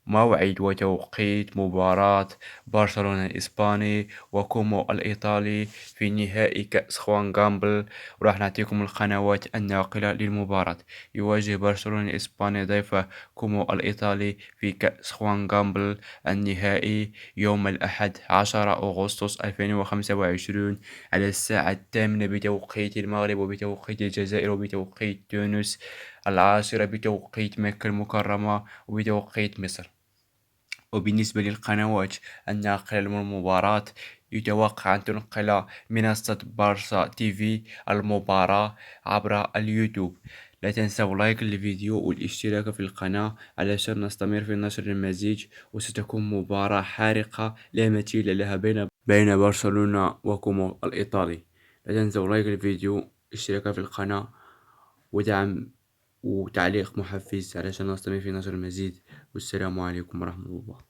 موعد وتوقيت مباراة برشلونة الإسباني وكومو الإيطالي في نهائي كأس خوان جامبل. وراح نعطيكم القنوات الناقلة للمباراة. يواجه برشلونة الإسباني ضيفه كومو الإيطالي في كأس خوان جامبل. النهائي يوم الأحد 10 أغسطس 2025 على الساعة 8 بتوقيت المغرب وبتوقيت الجزائر وبتوقيت تونس، 10 بتوقيت مكة المكرمة وبتوقيت مصر. وبالنسبة للقنوات الناقلة للمباراة، يتوقع أن تنقل منصة بارسا تيفي المباراة عبر اليوتيوب. لا تنسوا لايك الفيديو والاشتراك في القناة علشان نستمر في نشر المزيد. وستكون مباراة حارقة لا مثيل لها بين برشلونة وكومو الإيطالي. لا تنسوا لايك الفيديو، اشتراك في القناة، ودعم وتعليق محفز علشان نستمر في نشر المزيد. والسلام عليكم ورحمة الله.